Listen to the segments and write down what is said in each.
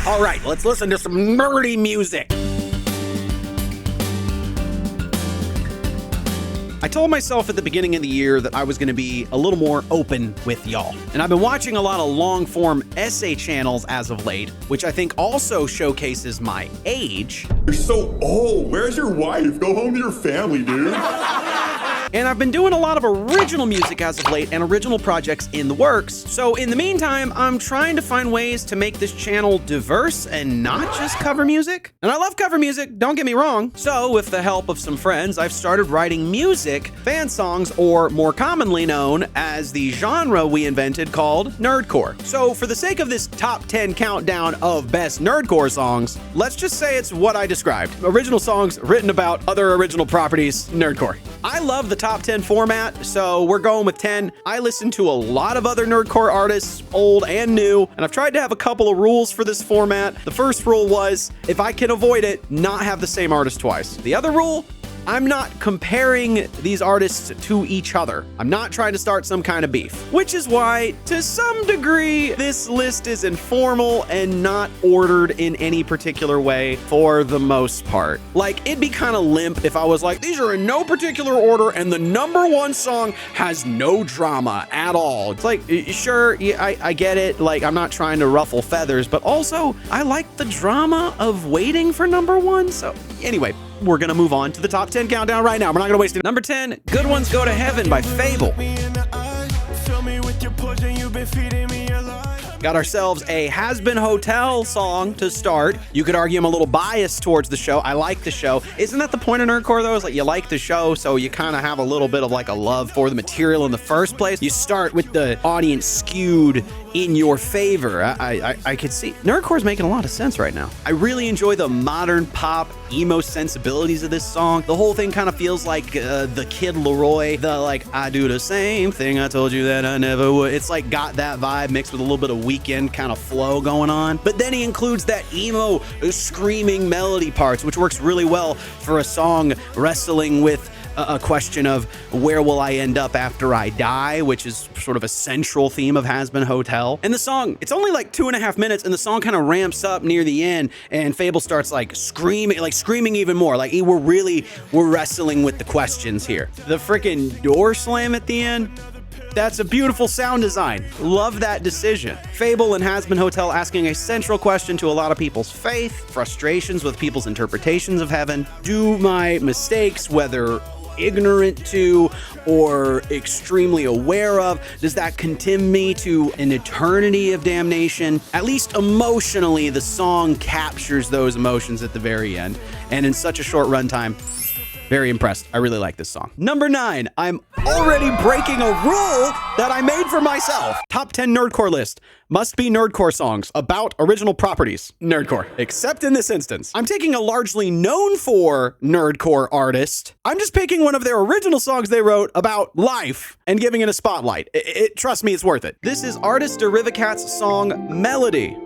All right, let's listen to some nerdy music. I told myself at the beginning of the year that I was going to be a little more open with y'all. And I've been watching a lot of long-form essay channels as of late, which I think also showcases my age. You're so old. Where's your wife? Go home to your family, dude. And I've been doing a lot of original music as of late and original projects in the works. So in the meantime, I'm trying to find ways to make this channel diverse and not just cover music. And I love cover music, don't get me wrong. So with the help of some friends, I've started writing music, fan songs, or more commonly known as the genre we invented called Nerdcore. So for the sake of this top 10 countdown of best Nerdcore songs, let's just say it's what I described. Original songs written about other original properties, Nerdcore. I love the top 10 format, so we're going with 10. I listen to a lot of other Nerdcore artists, old and new, and I've tried to have a couple of rules for this format. The first rule was, if I can avoid it, not have the same artist twice. The other rule, I'm not comparing these artists to each other. I'm not trying to start some kind of beef, which is why, to some degree, this list is informal and not ordered in any particular way for the most part. Like, it'd be kind of limp if I was like, these are in no particular order and the number one song has no drama at all. It's like, sure, yeah, I get it. Like, I'm not trying to ruffle feathers, but also I like the drama of waiting for number one. So anyway, we're gonna move on to the top 10 countdown right now. We're not gonna waste it. Number 10, Good Ones Go to Heaven by Fable. Got ourselves a Has Been Hotel song to start. You could argue I'm a little biased towards the show. I like the show. Isn't that the point of Nerdcore though? Is like you like the show, so you kind of have a little bit of like a love for the material in the first place. You start with the audience skewed in your favor. I could see Nerdcore's making a lot of sense right now. I really enjoy the modern pop emo sensibilities of this song. The whole thing kind of feels like the Kid Leroy, the like, I do the same thing I told you that I never would. It's like got that vibe mixed with a little bit of Weekend kind of flow going on. But then he includes that emo screaming melody parts, which works really well for a song wrestling with a question of where will I end up after I die, which is sort of a central theme of Has Been Hotel. And the song, it's only like 2.5 minutes, and the song kind of ramps up near the end, and Fable starts like screaming even more. Like we're wrestling with the questions here. The freaking door slam at the end, that's a beautiful sound design. Love that decision. Fable and Has Been Hotel asking a central question to a lot of people's faith, frustrations with people's interpretations of heaven. Do my mistakes, whether ignorant to or extremely aware of, does that condemn me to an eternity of damnation? At least emotionally, the song captures those emotions at the very end, and in such a short runtime. Very impressed. I really like this song. Number 9, I'm already breaking a rule that I made for myself. Top 10 Nerdcore list. Must be Nerdcore songs about original properties. Nerdcore. Except in this instance. I'm taking a largely known for Nerdcore artist. I'm just picking one of their original songs they wrote about life and giving it a spotlight. Trust me, it's worth it. This is artist Derivacat's song Melody.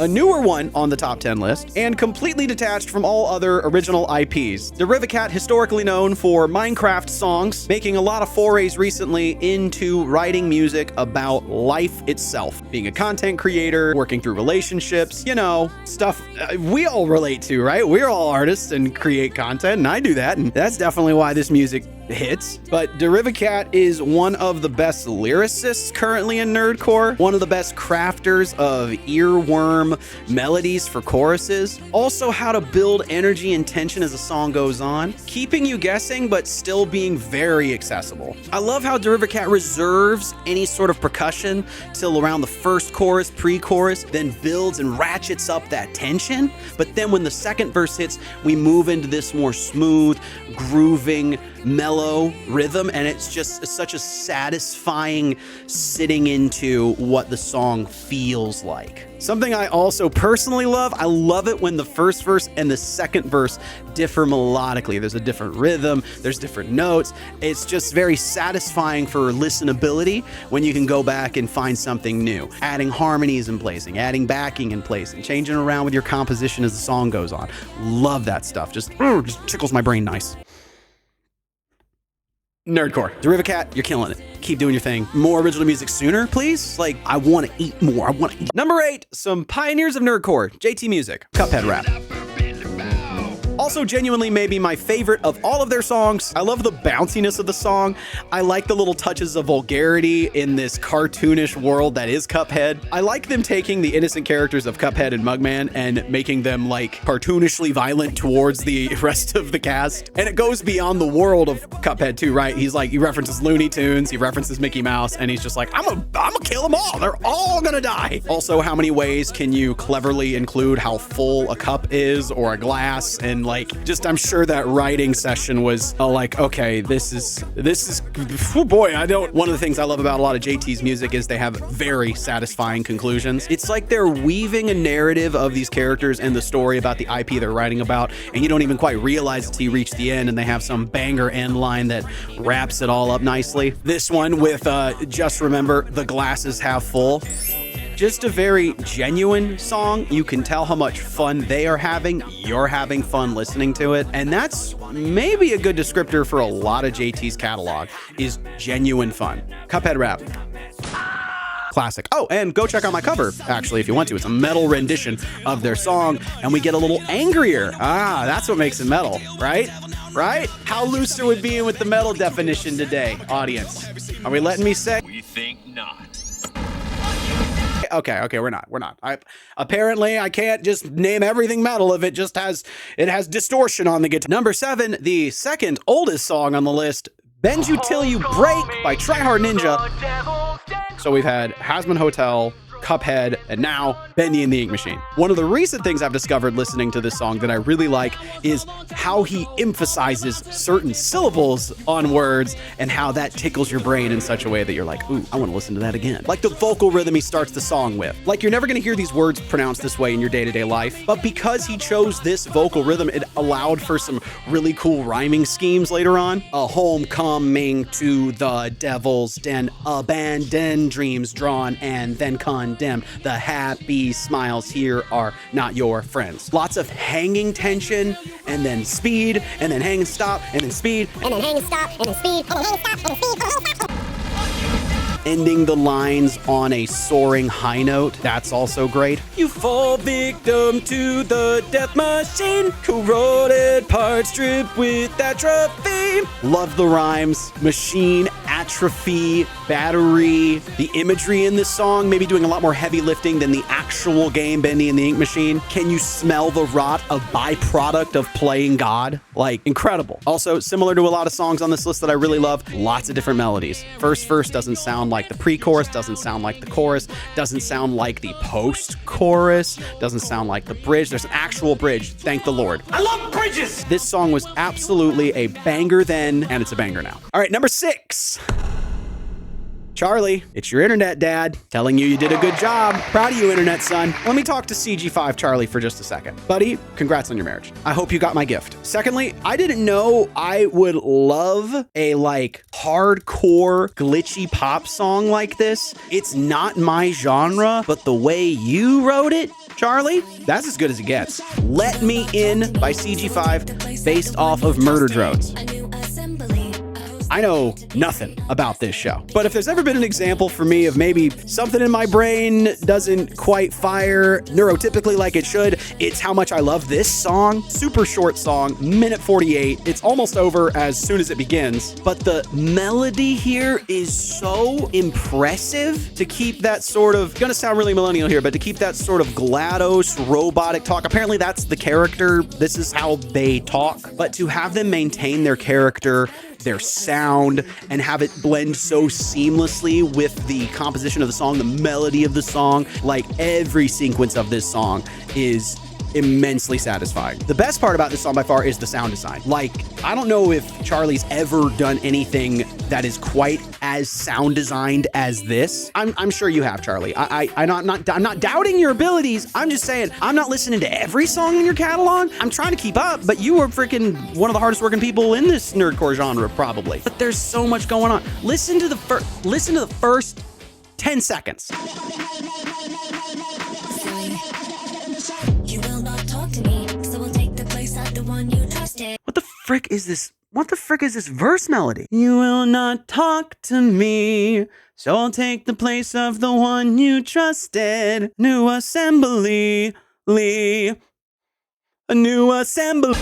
A newer one on the top 10 list, and completely detached from all other original IPs. Derivacat, historically known for Minecraft songs, making a lot of forays recently into writing music about life itself. Being a content creator, working through relationships, you know, stuff we all relate to, right? We're all artists and create content, and I do that, and that's definitely why this music hits. But Derivacat is one of the best lyricists currently in Nerdcore, one of the best crafters of earworm melodies for choruses, also how to build energy and tension as the song goes on, keeping you guessing but still being very accessible. I love how Derivacat reserves any sort of percussion till around the first chorus, pre-chorus, then builds and ratchets up that tension. But then when the second verse hits, we move into this more smooth, grooving, mellow rhythm, and it's just such a satisfying sitting into what the song feels like. Something I also personally love, I love it when the first verse and the second verse differ melodically. There's a different rhythm, there's different notes. It's just very satisfying for listenability when you can go back and find something new. Adding harmonies in placing, adding backing in place, and changing around with your composition as the song goes on. Love that stuff. Just tickles my brain nice. Nerdcore. Derivacat, you're killing it. Keep doing your thing. More original music sooner, please. Like, I want to eat more. I want to eat. Number 8, some pioneers of Nerdcore. JT Music. Cuphead rap. Also genuinely maybe my favorite of all of their songs. I love the bounciness of the song. I like the little touches of vulgarity in this cartoonish world that is Cuphead. I like them taking the innocent characters of Cuphead and Mugman and making them like cartoonishly violent towards the rest of the cast. And it goes beyond the world of Cuphead too, right? He's like, he references Looney Tunes, he references Mickey Mouse, and he's just like, I'm gonna kill them all. They're all gonna die. Also, how many ways can you cleverly include how full a cup is or a glass? And like, just I'm sure that writing session was like, okay, this is oh boy, one of the things I love about a lot of JT's music is they have very satisfying conclusions. It's like they're weaving a narrative of these characters and the story about the IP they're writing about, and you don't even quite realize until you reach the end and they have some banger end line that wraps it all up nicely. This one with just remember the glass is half full. Just a very genuine song. You can tell how much fun they are having. You're having fun listening to it. And that's maybe a good descriptor for a lot of JT's catalog, is genuine fun. Cuphead rap. Classic. Oh, and go check out my cover, actually, if you want to. It's a metal rendition of their song, and we get a little angrier. Ah, that's what makes it metal, right? Right? How loose are we being with the metal definition today, audience? Are we letting me say? We think not. Okay, we're not. Apparently I can't just name everything metal if it has distortion on the guitar. Number 7, the second oldest song on the list, Bend You Till You Break by Try Hard Ninja. So we've had Hazbin Hotel, Cuphead, and now Bendy and the Ink Machine. One of the recent things I've discovered listening to this song that I really like is how he emphasizes certain syllables on words and how that tickles your brain in such a way that you're like, ooh, I want to listen to that again. Like the vocal rhythm he starts the song with. Like you're never going to hear these words pronounced this way in your day-to-day life, but because he chose this vocal rhythm, it allowed for some really cool rhyming schemes later on. A homecoming to the devil's den, abandoned dreams drawn and then condemned. The happy smiles here are not your friends. Lots of hanging tension, and then speed, and then hang and stop, and then speed, and then hang and stop, and then speed, and then hang and stop, and then speed, and then hang and stop. Ending the lines on a soaring high note. That's also great. You fall victim to the death machine, corroded parts stripped with atrophy. Love the rhymes. Machine, atrophy, battery. The imagery in this song, maybe doing a lot more heavy lifting than the actual game Bendy and the Ink Machine. Can you smell the rot, a byproduct of playing God? Like, incredible. Also, similar to a lot of songs on this list that I really love, lots of different melodies. First verse doesn't sound like the pre-chorus, doesn't sound like the chorus, doesn't sound like the post-chorus, doesn't sound like the bridge. There's an actual bridge, thank the Lord. I love bridges! This song was absolutely a banger then, and it's a banger now. All right, number 6. Charlie, it's your internet dad telling you did a good job. Proud of you, internet son. Let me talk to CG5 Charlie for just a second. Buddy, congrats on your marriage. I hope you got my gift. Secondly, I didn't know I would love a like hardcore glitchy pop song like this. It's not my genre, but the way you wrote it, Charlie, that's as good as it gets. Let Me In by CG5, based off of Murder Drones. I know nothing about this show, but if there's ever been an example for me of maybe something in my brain doesn't quite fire neurotypically like it should, it's how much I love this song. Super short song, minute 48. It's almost over as soon as it begins, but the melody here is so impressive to keep that sort of, gonna sound really millennial here, but to keep that sort of GLaDOS robotic talk. Apparently that's the character. This is how they talk, but to have them maintain their character, their sound, and have it blend so seamlessly with the composition of the song, the melody of the song, like every sequence of this song is immensely satisfying. The best part about this song by far is the sound design. Like, I don't know if Charlie's ever done anything that is quite as sound designed as this. I'm sure you have, Charlie. I'm not doubting your abilities. I'm just saying, I'm not listening to every song in your catalog. I'm trying to keep up, but you are freaking one of the hardest working people in this nerdcore genre, probably. But there's so much going on. Listen to the first 10 seconds. What the frick is this What the frick is this verse melody? You will not talk to me, so I'll take the place of the one you trusted. New assembly, a new assembly.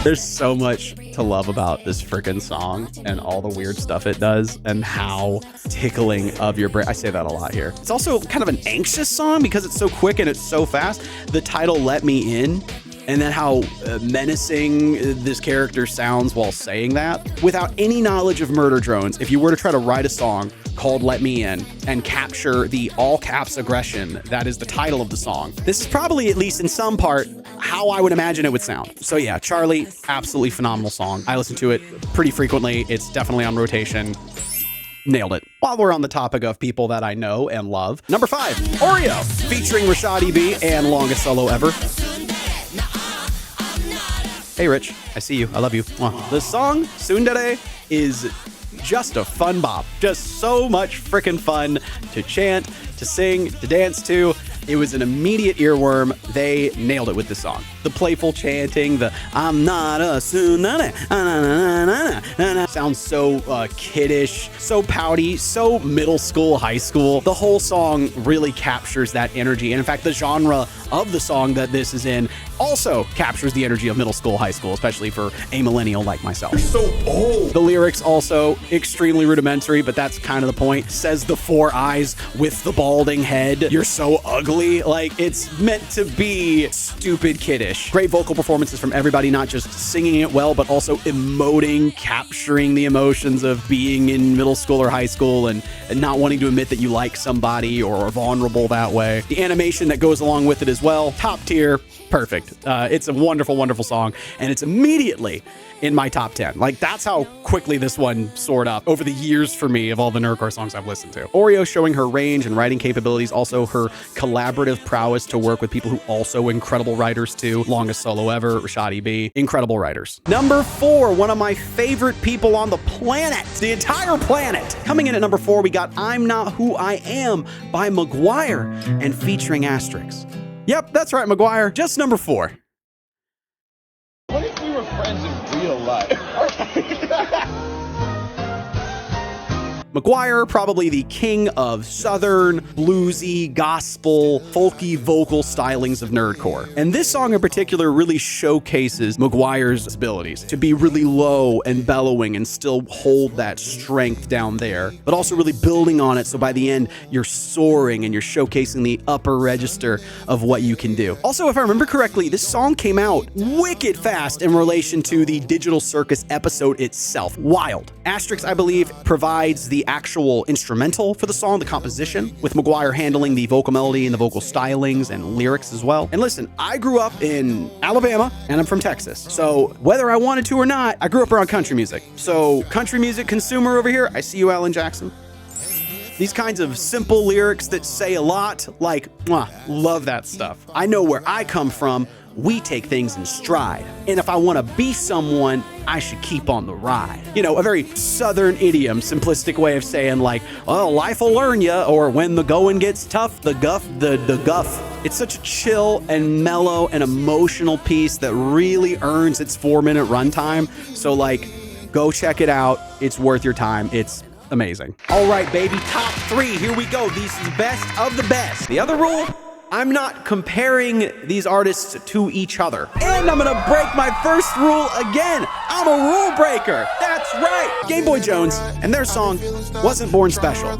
There's so much to love about this freaking song and all the weird stuff it does and how tickling of your brain. I say that a lot here. It's also kind of an anxious song because it's so quick and it's so fast. The title, Let Me In, and then how menacing this character sounds while saying that. Without any knowledge of murder drones, if you were to try to write a song called Let Me In and capture the all caps aggression that is the title of the song, this is probably, at least in some part, how I would imagine it would sound. So yeah, Charlie, absolutely phenomenal song. I listen to it pretty frequently. It's definitely on rotation. Nailed it. While we're on the topic of people that I know and love, number 5, Oreo, featuring Rashadi B and longest solo ever. Hey Rich, I see you. I love you. The song, Tsundere, is just a fun bop. Just so much freaking fun to chant, to sing, to dance to. It was an immediate earworm. They nailed it with this song. The playful chanting, the I'm not a tsundere, sounds so kiddish, so pouty, so middle school, high school. The whole song really captures that energy. And in fact, the genre of the song that this is in also captures the energy of middle school, high school, especially for a millennial like myself. So old. The lyrics also extremely rudimentary, but that's kind of the point. Says the 4 eyes with the balding head. You're so ugly. Like, it's meant to be stupid kiddish. Great vocal performances from everybody, not just singing it well, but also emoting, capturing the emotions of being in middle school or high school and not wanting to admit that you like somebody or are vulnerable that way. The animation that goes along with it as well, top tier, perfect. It's a wonderful, wonderful song, and it's immediately in my top 10. Like, that's how quickly this one soared up over the years for me of all the Nerdcore songs I've listened to. Oreo showing her range and writing capabilities, also her collaborative prowess to work with people who also incredible writers too. Longest solo ever, Rashadi B. Incredible writers. Number 4, one of my favorite people on the planet, the entire planet. Coming in at number 4, we got I'm Not Who I Am by Maguire and featuring Asterix. Yep, that's right, Maguire. Just number 4. What if we were friends in real life? Maguire, probably the king of southern, bluesy, gospel, folky vocal stylings of Nerdcore. And this song in particular really showcases Maguire's abilities to be really low and bellowing and still hold that strength down there, but also really building on it so by the end you're soaring and you're showcasing the upper register of what you can do. Also, if I remember correctly, this song came out wicked fast in relation to the Digital Circus episode itself. Wild. Asterix, I believe, provides the actual instrumental for the song, the composition, with Maguire handling the vocal melody and the vocal stylings and lyrics as well. And listen, I grew up in Alabama and I'm from Texas. So whether I wanted to or not, I grew up around country music. So country music consumer over here, I see you, Alan Jackson. These kinds of simple lyrics that say a lot, like, love that stuff. I know where I come from. We take things in stride. And if I want to be someone, I should keep on the ride. You know, a very southern idiom, simplistic way of saying like, oh, life will learn ya, or when the going gets tough, the guff. It's such a chill and mellow and emotional piece that really earns its 4-minute runtime. So like, go check it out. It's worth your time. It's amazing. All right, baby, top 3. Here we go. These are the best of the best. The other rule, I'm not comparing these artists to each other. And I'm gonna break my first rule again. I'm a rule breaker. That's right. Game Boy Jones and their song Wasn't Born Special.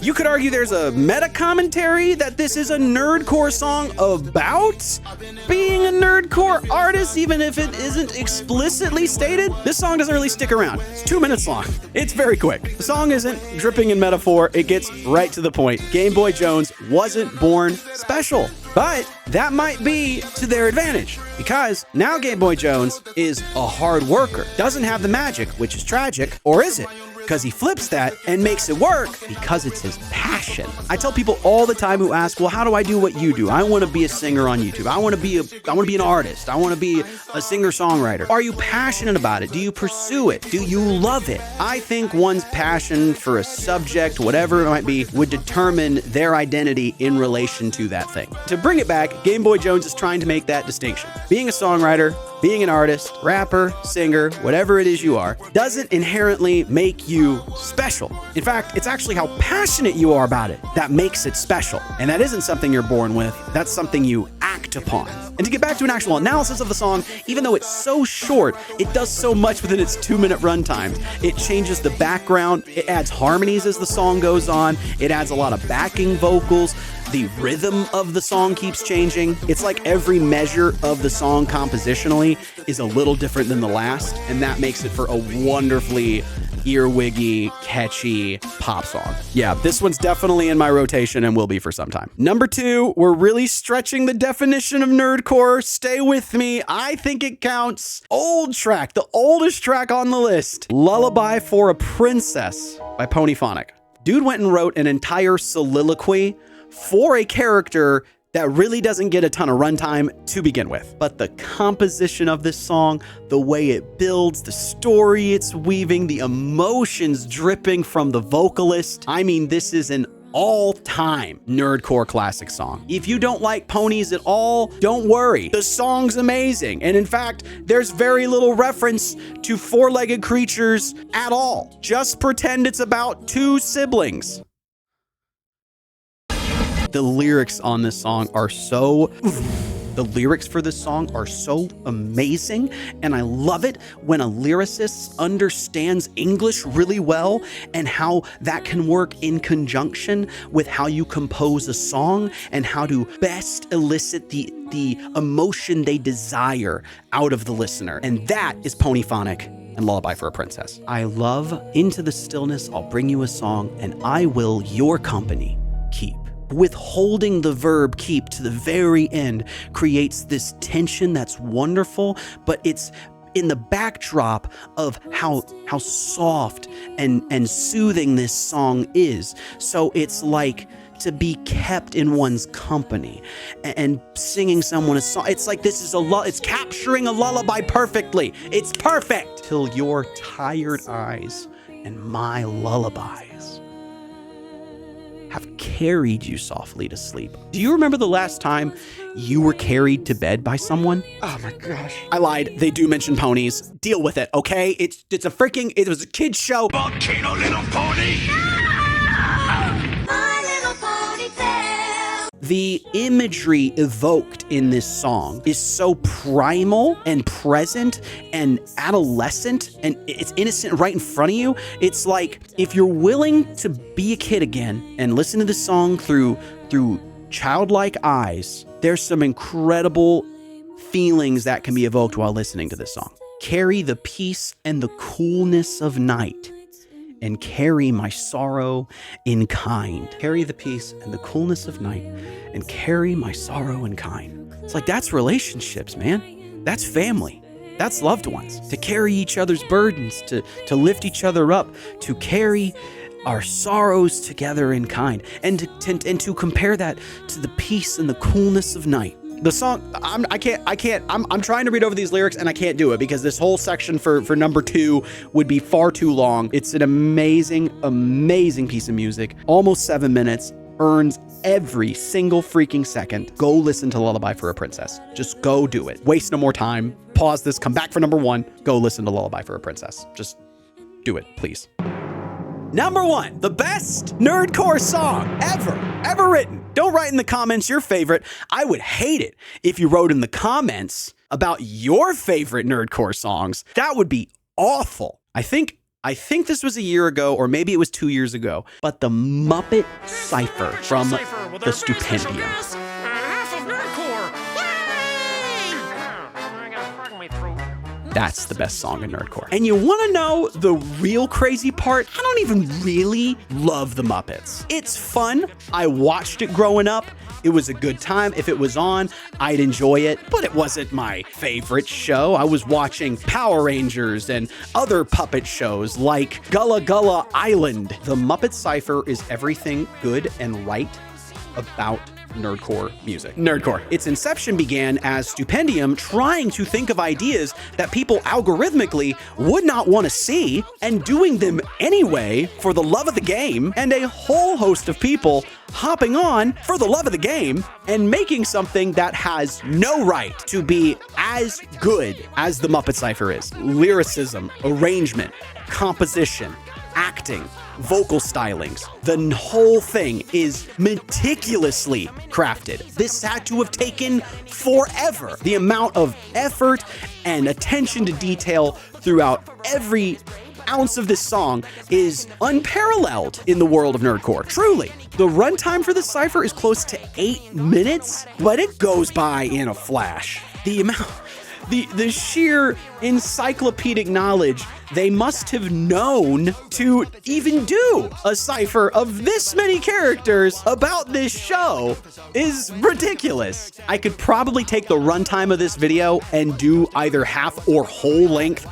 You could argue there's a meta commentary that this is a nerdcore song about being a nerdcore artist, even if it isn't explicitly stated. This song doesn't really stick around. It's 2 minutes long. It's very quick. The song isn't dripping in metaphor. It gets right to the point. Game Boy Jones wasn't born special. But that might be to their advantage, because now Game Boy Jones is a hard worker. Doesn't have the magic, which is tragic, or is it? because he flips that and makes it work because it's his passion. I tell people all the time who ask, well, how do I do what you do? I want to be a singer on YouTube. I want to be an artist. I want to be a singer-songwriter. Are you passionate about it? Do you pursue it? Do you love it? I think one's passion for a subject, whatever it might be, would determine their identity in relation to that thing. To bring it back, Game Boy Jones is trying to make that distinction. Being a songwriter, being an artist, rapper, singer, whatever it is you are, doesn't inherently make you special. In fact, it's actually how passionate you are about it that makes it special. And that isn't something you're born with, that's something you act upon. And to get back to an actual analysis of the song, even though it's so short, it does so much within its 2-minute runtime. It changes the background, it adds harmonies as the song goes on, it adds a lot of backing vocals, the rhythm of the song keeps changing. It's like every measure of the song compositionally is a little different than the last, and that makes it for a wonderfully earwiggy, catchy pop song. Yeah, this one's definitely in my rotation and will be for some time. Number 2, we're really stretching the definition of nerdcore. Stay with me. I think it counts. Old track, the oldest track on the list. Lullaby for a Princess by Ponyphonic. Dude went and wrote an entire soliloquy for a character that really doesn't get a ton of runtime to begin with. But the composition of this song, the way it builds, the story it's weaving, the emotions dripping from the vocalist. I mean, this is an all-time nerdcore classic song. If you don't like ponies at all, don't worry. The song's amazing. And in fact, there's very little reference to four-legged creatures at all. Just pretend it's about 2 siblings. The lyrics on this song are the lyrics for this song are so amazing, and I love it when a lyricist understands English really well and how that can work in conjunction with how you compose a song and how to best elicit the emotion they desire out of the listener. And that is Ponyphonic and Lullaby for a Princess. I love Into the Stillness, I'll bring you a song, and I will your company keep. Withholding the verb keep to the very end creates this tension that's wonderful, but it's in the backdrop of how soft and soothing this song is. So it's like to be kept in one's company and singing someone a song. It's like this is it's capturing a lullaby perfectly. It's perfect. Till your tired eyes and my lullabies have carried you softly to sleep. Do you remember the last time you were carried to bed by someone? Oh my gosh. I lied. They do mention ponies. Deal with it, okay? It was a kid's show. Volcano Little Pony! My little ponytail. The imagery evoked in this song is so primal and present and adolescent, and it's innocent right in front of you. It's like if you're willing to be a kid again and listen to this song through childlike eyes, there's some incredible feelings that can be evoked while listening to this song. Carry the peace and the coolness of night, and carry my sorrow in kind. Carry the peace and the coolness of night, and carry my sorrow in kind. It's like, that's relationships, man. That's family. That's loved ones. To carry each other's burdens, to lift each other up, to carry our sorrows together in kind, and to compare that to the peace and the coolness of night. The song, I'm trying to read over these lyrics and I can't do it because this whole section for number 2 would be far too long. It's an amazing, amazing piece of music. Almost 7 minutes, earns every single freaking second. Go listen to Lullaby for a Princess. Just go do it. Waste no more time. Pause this, come back for number 1. Go listen to Lullaby for a Princess. Just do it, please. Number 1, the best nerdcore song ever written. Don't write in the comments your favorite. I would hate it if you wrote in the comments about your favorite nerdcore songs. That would be awful. I think this was a year ago, or maybe it was 2 years ago, but the Muppet Cipher from the Stupendium. Half of Nerdcore! Yay! You're gonna frighten me through. That's the best song in Nerdcore. And you want to know the real crazy part? I don't even really love the Muppets. It's fun. I watched it growing up. It was a good time. If it was on, I'd enjoy it, but it wasn't my favorite show. I was watching Power Rangers and other puppet shows like Gullah Gullah Island. The Muppet Cipher is everything good and right about Nerdcore music. Nerdcore. Its inception began as Stupendium trying to think of ideas that people algorithmically would not want to see and doing them anyway for the love of the game, and a whole host of people hopping on for the love of the game and making something that has no right to be as good as the Muppet Cipher is. Lyricism, arrangement, composition, acting, vocal stylings. The whole thing is meticulously crafted. This had to have taken forever. The amount of effort and attention to detail throughout every ounce of this song is unparalleled in the world of Nerdcore. Truly. The runtime for this cipher is close to 8 minutes, but it goes by in a flash. The sheer encyclopedic knowledge they must have known to even do a cipher of this many characters about this show is ridiculous. I could probably take the runtime of this video and do either half or whole length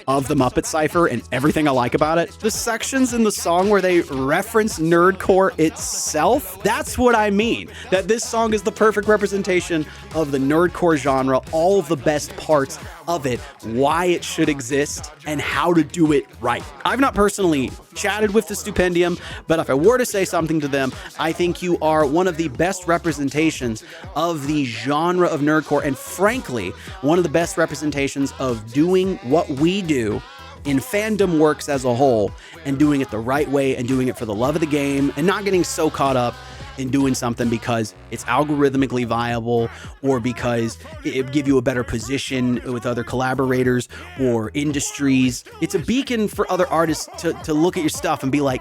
of the Muppet Cipher and everything I like about it. The sections in the song where they reference Nerdcore itself, that's what I mean. That this song is the perfect representation of the Nerdcore genre, all of the best parts of it, why it should exist, and how to do it right. I've not personally chatted with the Stupendium, but if I were to say something to them, I think you are one of the best representations of the genre of Nerdcore, and frankly, one of the best representations of doing what we do in fandom works as a whole, and doing it the right way, and doing it for the love of the game, and not getting so caught up in doing something because it's algorithmically viable or because it give you a better position with other collaborators or industries. It's a beacon for other artists to look at your stuff and be like,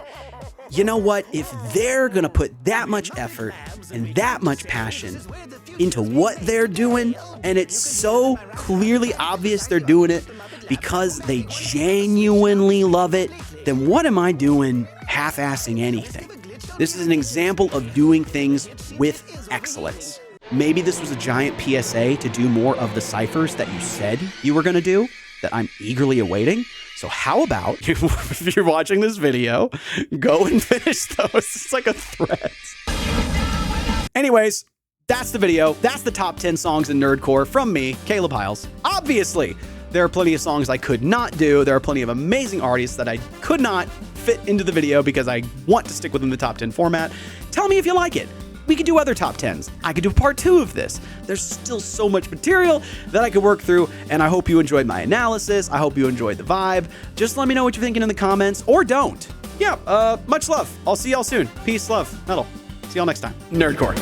you know what? If they're gonna put that much effort and that much passion into what they're doing, and it's so clearly obvious they're doing it because they genuinely love it, then what am I doing half-assing anything? This is an example of doing things with excellence. Maybe this was a giant PSA to do more of the ciphers that you said you were gonna do, that I'm eagerly awaiting. So how about, if you're watching this video, go and finish those. It's like a threat. Anyways, that's the video. That's the top 10 songs in Nerdcore from me, Caleb Hyles. Obviously, there are plenty of songs I could not do. There are plenty of amazing artists that I could not fit into the video because I want to stick within the top 10 format. Tell me if you like it. We could do other top 10s. I could do part 2 of this. There's still so much material that I could work through, and I hope you enjoyed my analysis. I hope you enjoyed the vibe. Just let me know what you're thinking in the comments, or don't. Yeah, much love. I'll see y'all soon. Peace, love, metal. See y'all next time. Nerdcore.